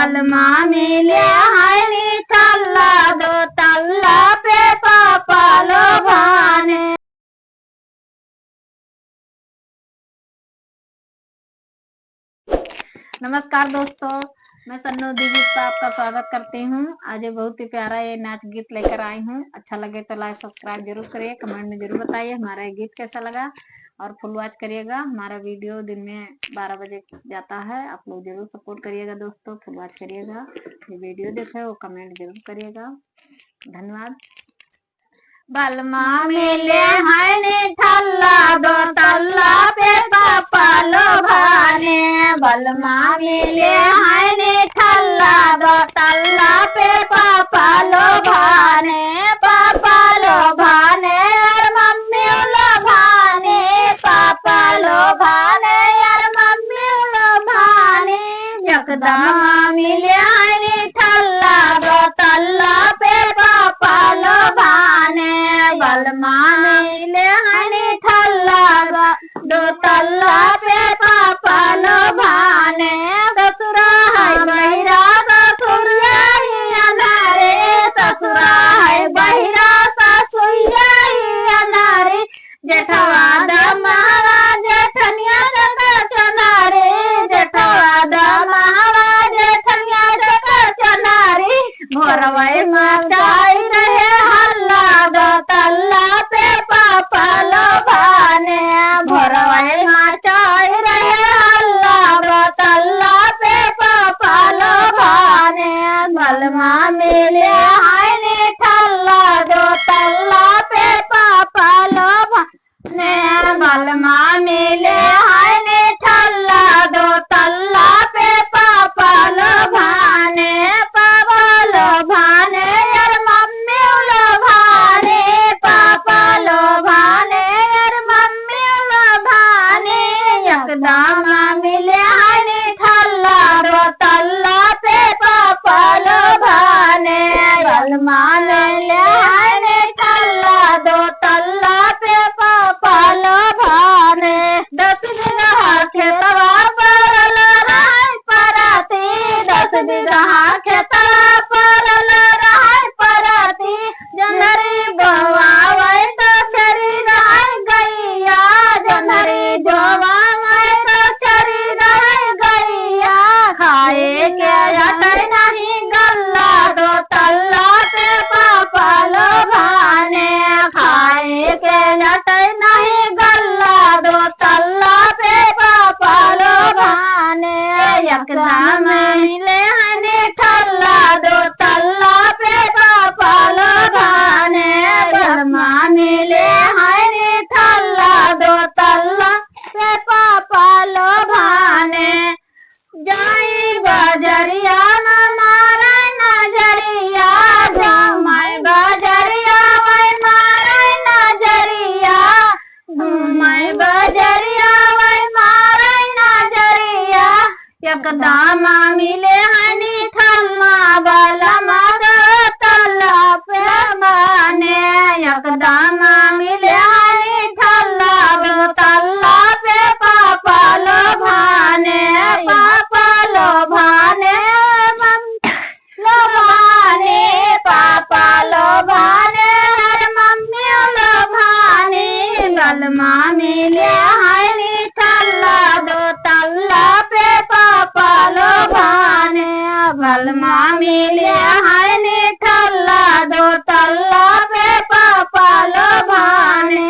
बलमा मिले है निठल्ला दो तल्ला पे पापा लो भाने। नमस्कार दोस्तों, मैं सन्नू दीदी का आपका स्वागत करती हूँ। आज ये बहुत ही प्यारा ये नाच गीत लेकर आई हूँ। अच्छा लगे तो लाइक सब्सक्राइब जरूर करिए, कमेंट में जरूर बताइए हमारा ये गीत कैसा लगा और फुल वॉच करिएगा। हमारा वीडियो दिन में 12 बजे जाता है, आप लोग जरूर सपोर्ट करिएगा दोस्तों, फुल वॉच करिएगा। ये वीडियो देखे वो कमेंट जरूर करिएगा। धन्यवाद। बलमा मिले है निठल्ला दो तल्ला पे पापा लो भाने। बलमा मिले है निठल्ला दो तल्ला पे पापा लो भाने। पापा लो भाने और मम्मी लो भाने। पापा लो भाने और मम्मी लो भाने। यकदम मिले है निठल्ला दो तल्ला पे पापा लो भाने। बलमा मिले है निठल्ला दो तल्ला पे पापा लो भाने। ससुरा है बहिरा ससुरिया ही अनारे। ससुरा है बहिरा ससुरिया ही अनारे। जेठवा दमहरा जेठनिया जगह चनारे। जेठवा दमहरा जेठनिया जगह चनारे। भोरवई मचाई रहे हल्ला दो तल्ला पे पापा लो भाने। भोरवई मचाई रहे हल्ला दो तल्ला पे पापा लो भाने। बलमा मिले है निठल्ला दो तल्ला पे पापा लो भाने। बलमा मिले है निठल्ला दो तल्ला पे पापा लो भाने। पापा लो भाने यार मम्मी लो भाने। पापा लो भाने यार मम्मी लो भाने। यकदम मिले है निठल्ला दो तल्ला पे पापा लो भाने। बलमा मिले है निठल्ला दो तल्ला पे पापा लो भाने। 10 बीघा खेतवा परल रहे पराती। 10 बीघा खेतवा परल रहे पराती। जनरी बोवावै तो चरी रहे गैया। जनरी बोवावै तो चरी रहे गैया। खाए के अटै नहीं गल्ला दो तल्ला पे पापा लो भाने। खाए के अटै नहीं गल्ला दो तल्ला पे पापा लो भाने। यकदम मिले है निठल्ला दो तल्ला पे पापा लो भाने। बलमा मिले है निठल्ला दो तल्ला पे पापा लो भाने। जाई बजरिया न मारे नजरिया। घूमै बजरिया वै मारे नजरिया। घूमै बजरिया वै मारे नजरिया। यकदम मिले है निठल्ला बलमा दो तल्ला पे भाने। यकदम मिले है निठल्ला दो तल्ला पे पापा लो भाने। पापा लो भाने लो भाने। पापा लो भाने हर मम्मी लो भाने। बलमा मिले है निठल्ला दो तल्ला पे पापा लो भाने। बलमा मिले है निठल्ला दो तल्ला पे पापा लो भाने।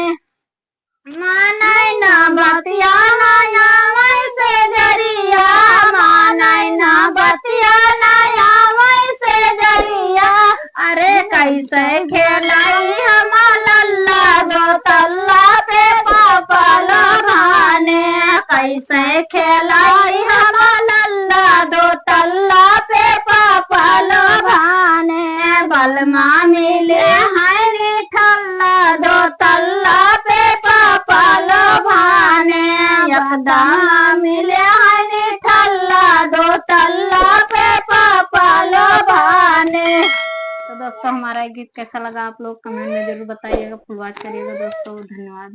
मानै ना बतिया नया वैसे जरिया। मानै ना बतिया नया वैसे जरिया। अरे कैसे खेलाई हम लल्ला दो तल्ला पे पापा लो भाने। कैसे खेलाई हम लल्ला दो तल्ला पे पापा लो भाने। बलमा मिले है निठल्ला दो तल्ला पे पापा लो भाने। यकदम मिले है निठल्ला दो तल्ला पे पापा लो भाने। तो दोस्तों हमारा ये गीत कैसा लगा आप लोग कमेंट में जरूर बताइएगा, फुल वॉच करिएगा दोस्तों। धन्यवाद।